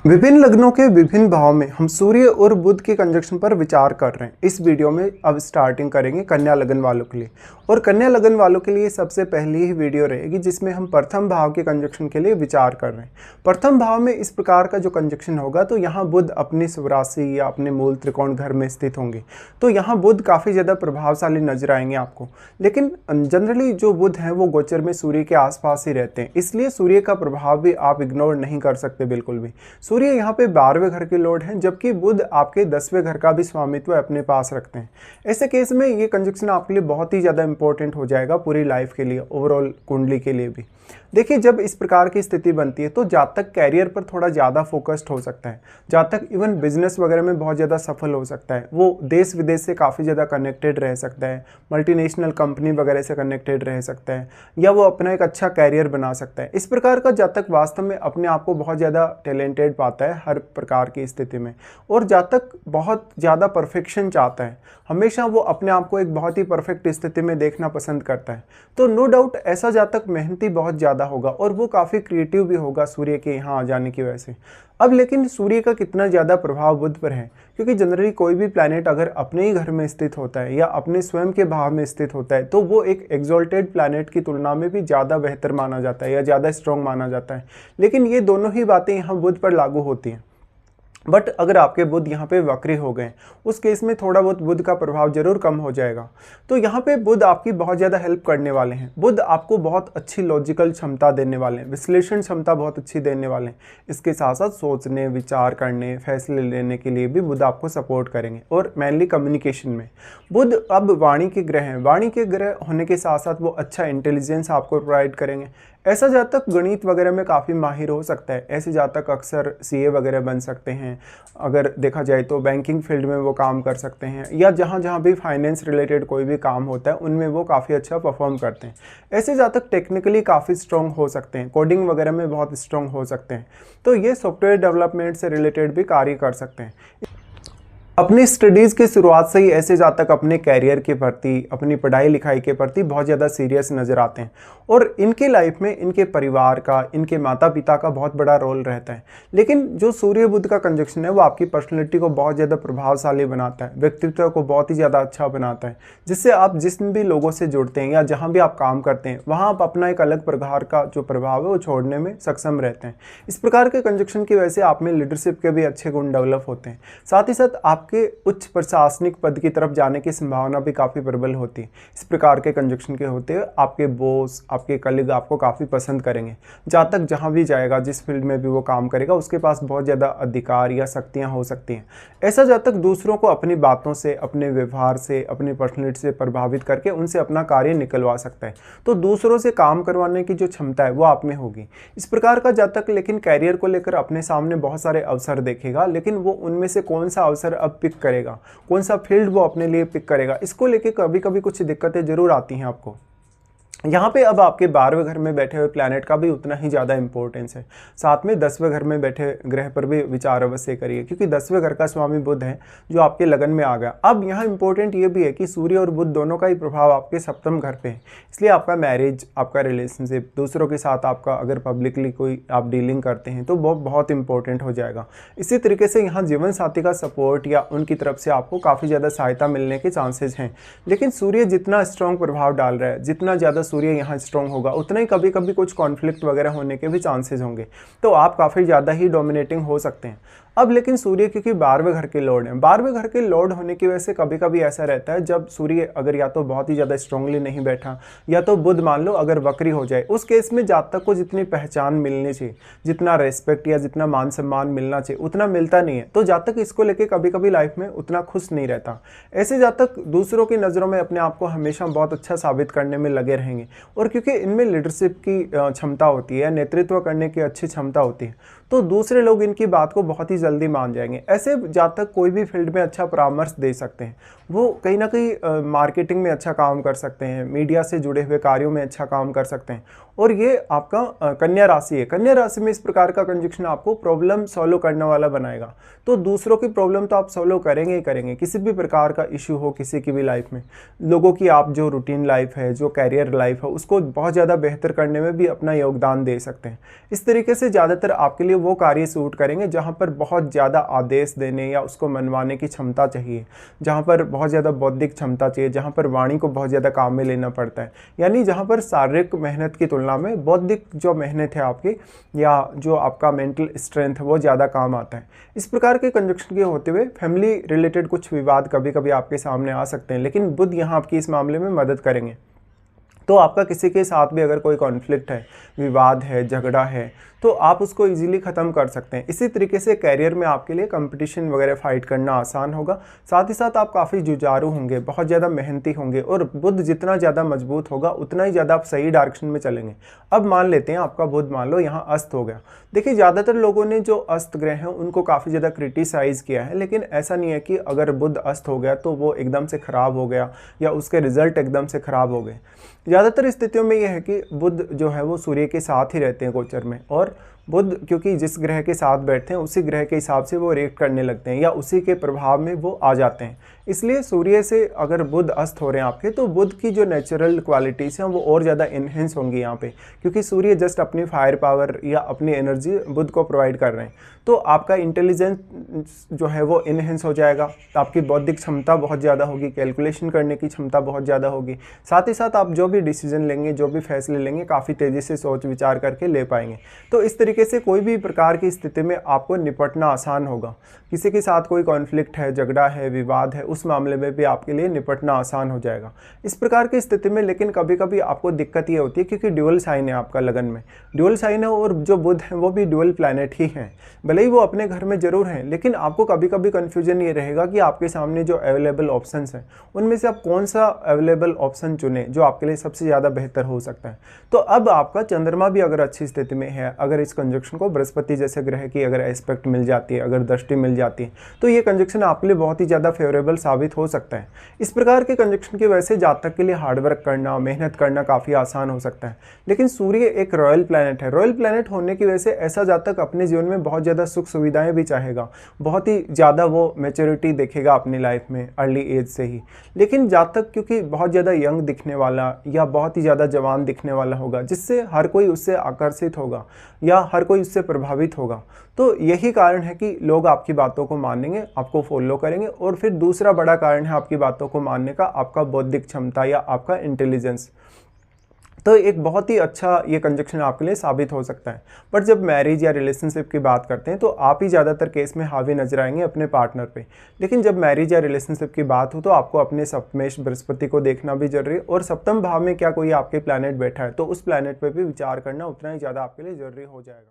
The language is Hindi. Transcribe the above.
विभिन्न लग्नों के विभिन्न भाव में हम सूर्य और बुध के कंजक्शन पर विचार कर रहे हैं। इस वीडियो में अब स्टार्टिंग करेंगे कन्या लग्न वालों के लिए। और कन्या लग्न वालों के लिए सबसे पहली ही वीडियो रहेगी जिसमें हम प्रथम भाव के कंजक्शन के लिए विचार कर रहे हैं। प्रथम भाव में इस प्रकार का जो कंजक्शन होगा तो यहाँ बुध अपनी स्वराशि या अपने मूल त्रिकोण घर में स्थित होंगे, तो यहाँ बुध काफ़ी ज़्यादा प्रभावशाली नजर आएंगे आपको। लेकिन जनरली जो बुध हैं वो गोचर में सूर्य के आसपास ही रहते हैं, इसलिए सूर्य का प्रभाव भी आप इग्नोर नहीं कर सकते बिल्कुल भी। सूर्य यहाँ पे 12वें घर के लॉर्ड हैं, जबकि बुध आपके 10वें घर का भी स्वामित्व अपने पास रखते हैं। ऐसे केस में ये कंजक्शन आपके लिए बहुत ही ज़्यादा इंपॉर्टेंट हो जाएगा पूरी लाइफ के लिए, ओवरऑल कुंडली के लिए भी। देखिए, जब इस प्रकार की स्थिति बनती है तो जातक कैरियर पर थोड़ा ज़्यादा फोकस्ड हो सकता है, जातक इवन बिजनेस वगैरह में बहुत ज़्यादा सफल हो सकता है, वो देश विदेश से काफ़ी ज़्यादा कनेक्टेड रह सकता है, मल्टीनेशनल कंपनी वगैरह से कनेक्टेड रह सकता है, या वो अपना एक अच्छा कैरियर बना सकता है। इस प्रकार का जातक वास्तव में अपने आप को बहुत ज़्यादा टैलेंटेड पाता है हर प्रकार की स्थिति में। और जातक बहुत ज़्यादा परफेक्शन चाहता है, हमेशा वो अपने आप को एक बहुत ही परफेक्ट स्थिति में देखना पसंद करता है। तो नो डाउट ऐसा जातक मेहनती बहुत ज़्यादा होगा और वो काफ़ी क्रिएटिव भी होगा सूर्य के यहाँ आ जाने की वजह से। अब लेकिन सूर्य का कितना ज़्यादा प्रभाव बुध पर है, क्योंकि जनरली कोई भी प्लैनेट अगर अपने ही घर में स्थित होता है या अपने स्वयं के भाव में स्थित होता है तो वो एक एक्सॉल्टेड प्लैनेट की तुलना में भी ज़्यादा बेहतर माना जाता है या ज़्यादा स्ट्रॉन्ग माना जाता है। लेकिन ये दोनों ही बातें यहाँ बुध पर लागू होती हैं। बट अगर आपके बुध यहाँ पे वक्री हो गए, उस केस में थोड़ा बहुत बुध का प्रभाव जरूर कम हो जाएगा। तो यहाँ पे बुध आपकी बहुत ज़्यादा हेल्प करने वाले हैं। बुध आपको बहुत अच्छी लॉजिकल क्षमता देने वाले हैं, विश्लेषण क्षमता बहुत अच्छी देने वाले हैं। इसके साथ साथ सोचने, विचार करने, फैसले लेने के लिए भी बुध आपको सपोर्ट करेंगे, और मेनली कम्युनिकेशन में। बुध अब वाणी के ग्रह हैं, वाणी के ग्रह होने के साथ साथ वो अच्छा इंटेलिजेंस आपको प्रोवाइड करेंगे। ऐसा जातक गणित वगैरह में काफ़ी माहिर हो सकता है, ऐसे जातक अक्सर सीए वगैरह बन सकते हैं। अगर देखा जाए तो बैंकिंग फील्ड में वो काम कर सकते हैं, या जहाँ जहाँ भी फाइनेंस रिलेटेड कोई भी काम होता है उनमें वो काफ़ी अच्छा परफॉर्म करते हैं। ऐसे जातक टेक्निकली काफ़ी स्ट्रॉन्ग हो सकते हैं, कोडिंग वगैरह में बहुत स्ट्रॉन्ग हो सकते हैं, तो ये सॉफ्टवेयर डेवलपमेंट से रिलेटेड भी कार्य कर सकते हैं। अपनी स्टडीज़ की शुरुआत से ही ऐसे जातक अपने कैरियर के प्रति, अपनी पढ़ाई लिखाई के प्रति बहुत ज़्यादा सीरियस नज़र आते हैं, और इनके लाइफ में इनके परिवार का, इनके माता पिता का बहुत बड़ा रोल रहता है। लेकिन जो सूर्य बुध का कंजक्शन है वो आपकी पर्सनैलिटी को बहुत ज़्यादा प्रभावशाली बनाता है, व्यक्तित्व को बहुत ही ज़्यादा अच्छा बनाता है, जिससे आप जिस भी लोगों से जुड़ते हैं या जहाँ भी आप काम करते हैं वहाँ आप अपना एक अलग प्रकार का जो प्रभाव है वो छोड़ने में सक्षम रहते हैं। इस प्रकार के कंजक्शन की वजह से आप में लीडरशिप के भी अच्छे गुण डेवलप होते हैं। साथ ही साथ आप के उच्च प्रशासनिक पद की तरफ जाने की संभावना भी काफ़ी प्रबल होती है। इस प्रकार के कंजक्शन के होते हुए आपके बॉस, आपके कलीग आपको काफ़ी पसंद करेंगे। जातक जहां भी जाएगा, जिस फील्ड में भी वो काम करेगा, उसके पास बहुत ज़्यादा अधिकार या शक्तियां हो सकती हैं। ऐसा जातक दूसरों को अपनी बातों से, अपने व्यवहार से, अपनी पर्सनैलिटी से प्रभावित करके उनसे अपना कार्य निकलवा सकता है। तो दूसरों से काम करवाने की जो क्षमता है वो आप में होगी। इस प्रकार का जातक लेकिन कैरियर को लेकर अपने सामने बहुत सारे अवसर देखेगा, लेकिन वो उनमें से कौन सा अवसर अब पिक करेगा, कौन सा फील्ड वो अपने लिए पिक करेगा, इसको लेके कभी कभी कुछ दिक्कतें जरूर आती हैं आपको। यहाँ पे अब आपके 12वें घर में बैठे हुए प्लैनेट का भी उतना ही ज़्यादा इंपॉर्टेंस है। साथ में 10वें घर में बैठे ग्रह पर भी विचार अवश्य करिए, क्योंकि 10वें घर का स्वामी बुध है जो आपके लगन में आ गया। अब यहाँ इंपॉर्टेंट ये भी है कि सूर्य और बुध दोनों का ही प्रभाव आपके सप्तम घर पे है, इसलिए आपका मैरिज, आपका रिलेशनशिप, दूसरों के साथ आपका अगर पब्लिकली कोई आप डीलिंग करते हैं तो वो बहुत इंपॉर्टेंट हो जाएगा। इसी तरीके से यहाँ जीवन साथी का सपोर्ट या उनकी तरफ से आपको काफ़ी ज़्यादा सहायता मिलने के चांसेस हैं। लेकिन सूर्य जितना स्ट्रॉन्ग प्रभाव डाल रहा है, जितना ज़्यादा सूर्य यहाँ स्ट्रॉन्ग होगा, उतना ही कभी कभी कुछ कॉन्फ्लिक्ट वगैरह होने के भी चांसेस होंगे, तो आप काफ़ी ज़्यादा ही डोमिनेटिंग हो सकते हैं। अब लेकिन सूर्य क्योंकि 12वें घर के लॉर्ड हैं, 12वें घर के लॉर्ड होने की वजह से कभी कभी ऐसा रहता है जब सूर्य अगर या तो बहुत ही ज़्यादा स्ट्रांगली नहीं बैठा, या तो बुध मान लो अगर वक्री हो जाए, उस केस में जातक को जितनी पहचान मिलनी चाहिए, जितना रेस्पेक्ट या जितना मान सम्मान मिलना चाहिए, उतना मिलता नहीं है। तो जातक इसको लेके कभी कभी लाइफ में उतना खुश नहीं रहता। ऐसे जातक दूसरों की नज़रों में अपने आप को हमेशा बहुत अच्छा साबित करने में लगे रहेंगे, और क्योंकि इनमें लीडरशिप की क्षमता होती है, नेतृत्व करने की अच्छी क्षमता होती है, तो दूसरे लोग इनकी बात को बहुत ही जल्दी मान जाएंगे। ऐसे जातक कोई भी फील्ड में अच्छा परामर्श दे सकते हैं, वो कहीं ना कहीं मार्केटिंग में अच्छा काम कर सकते हैं, मीडिया से जुड़े हुए कार्यों में अच्छा काम कर सकते हैं। और ये आपका कन्या राशि है। कन्या राशि में इस प्रकार का कंजक्शन आपको प्रॉब्लम सॉल्व करने वाला बनाएगा। तो दूसरों की प्रॉब्लम तो आप सॉल्व करेंगे ही करेंगे, किसी भी प्रकार का इश्यू हो किसी की भी लाइफ में। लोगों की आप जो रूटीन लाइफ है, जो कैरियर लाइफ है, उसको बहुत ज़्यादा बेहतर करने में भी अपना योगदान दे सकते हैं। इस तरीके से ज़्यादातर आपके लिए वो कार्य सूट करेंगे जहाँ पर बहुत ज़्यादा आदेश देने या उसको मनवाने की क्षमता चाहिए, जहाँ पर बहुत ज़्यादा बौद्धिक क्षमता चाहिए, जहाँ पर वाणी को बहुत ज़्यादा काम में लेना पड़ता है, यानी जहाँ पर शारीरिक मेहनत की तुलना में बौद्धिक जो मेहनत है आपकी या जो आपका मेंटल स्ट्रेंथ है वो ज़्यादा काम आता है। इस प्रकार के कंजक्शन के होते हुए फैमिली रिलेटेड कुछ विवाद कभी कभी आपके सामने आ सकते हैं, लेकिन बुध यहाँ आपकी इस मामले में मदद करेंगे। तो आपका किसी के साथ भी अगर कोई कॉन्फ्लिक्ट है, विवाद है, झगड़ा है, तो आप उसको इजीली ख़त्म कर सकते हैं। इसी तरीके से करियर में आपके लिए कंपटीशन वगैरह फाइट करना आसान होगा। साथ ही साथ आप काफ़ी जुझारू होंगे, बहुत ज़्यादा मेहनती होंगे और बुध जितना ज़्यादा मजबूत होगा उतना ही ज़्यादा आप सही डायरेक्शन में चलेंगे। अब मान लेते हैं आपका बुध मान लो यहाँ अस्त हो गया। देखिए ज़्यादातर लोगों ने जो अस्त ग्रह हैं उनको काफ़ी ज़्यादा क्रिटिसाइज़ किया है, लेकिन ऐसा नहीं है कि अगर बुध अस्त हो गया तो वो एकदम से ख़राब हो गया या उसके रिजल्ट एकदम से ख़राब हो गए। ज़्यादातर स्थितियों में यह है कि बुध जो है वो सूर्य के साथ ही रहते हैं गोचर में, और बुध क्योंकि जिस ग्रह के साथ बैठते हैं उसी ग्रह के हिसाब से वो रिएक्ट करने लगते हैं या उसी के प्रभाव में वो आ जाते हैं। इसलिए सूर्य से अगर बुध अस्त हो रहे हैं आपके, तो बुध की जो नेचुरल क्वालिटीज़ हैं वो और ज़्यादा इन्हेंस होंगी यहाँ पे, क्योंकि सूर्य जस्ट अपनी फायर पावर या अपनी एनर्जी बुध को प्रोवाइड कर रहे हैं। तो आपका इंटेलिजेंस जो है वो इन्हेंस हो जाएगा, आपकी बौद्धिक क्षमता बहुत ज़्यादा होगी, कैलकुलेशन करने की क्षमता बहुत ज़्यादा होगी। साथ ही साथ आप जो भी डिसीजन लेंगे, जो भी फैसले लेंगे, काफ़ी तेज़ी से सोच विचार करके ले पाएंगे। तो इस तरीके से कोई भी प्रकार की स्थिति में आपको निपटना आसान होगा। किसी के साथ कोई कॉन्फ्लिक्ट है, झगड़ा है, विवाद है, उस मामले में भी आपके लिए निपटना आसान हो जाएगा इस प्रकार की स्थिति में। लेकिन कभी कभी आपको दिक्कत ये होती है क्योंकि ड्यूअल साइन है आपका लगन में, ड्यूअल साइन है और जो बुध है वो भी ड्यूअल प्लैनेट ही हैं। भले ही वो अपने घर में जरूर हैं, लेकिन आपको कभी कभी कन्फ्यूजन ये रहेगा कि आपके सामने जो अवेलेबल ऑप्शंस हैं उनमें से आप कौन सा अवेलेबल ऑप्शन चुने जो आपके लिए सबसे ज़्यादा बेहतर हो सकता है। तो अब आपका चंद्रमा भी अगर अच्छी स्थिति में है, अगर इस कंजक्शन को बृहस्पति जैसे ग्रह की अगर एस्पेक्ट मिल जाती है, अगर दृष्टि मिल जाती है, तो ये कंजक्शन आपके लिए बहुत ही ज़्यादा फेवरेबल साबित हो सकता है। इस प्रकार के कंजक्शन की वजह से जातक के लिए हार्डवर्क करना, मेहनत करना काफ़ी आसान हो सकता है। लेकिन सूर्य एक रॉयल प्लैनेट है, रॉयल प्लैनेट होने की वजह से ऐसा जातक अपने जीवन में बहुत ज़्यादा सुख सुविधाएं भी चाहेगा, बहुत ही ज़्यादा वो मैच्योरिटी देखेगा अपनी लाइफ में अर्ली एज से ही। लेकिन जातक क्योंकि बहुत ज़्यादा यंग दिखने वाला या बहुत ही ज़्यादा जवान दिखने वाला होगा, जिससे हर कोई उससे आकर्षित होगा या हर कोई उससे प्रभावित होगा, तो यही कारण है कि लोग आपकी बातों को मानेंगे, आपको फॉलो करेंगे। और फिर दूसरा बड़ा कारण है आपकी बातों को मानने का आपका बौद्धिक क्षमता या आपका इंटेलिजेंस। तो एक बहुत ही अच्छा ये कंजक्शन आपके लिए साबित हो सकता है। बट जब मैरिज या रिलेशनशिप की बात करते हैं तो आप ही ज़्यादातर केस में हावी नजर आएंगे अपने पार्टनर पे। लेकिन जब मैरिज या रिलेशनशिप की बात हो तो आपको अपने सप्तमेश बृहस्पति को देखना भी जरूरी है, और सप्तम भाव में क्या कोई आपके प्लैनेट बैठा है तो उस प्लैनेट पर भी विचार करना उतना ही ज़्यादा आपके लिए जरूरी हो जाएगा।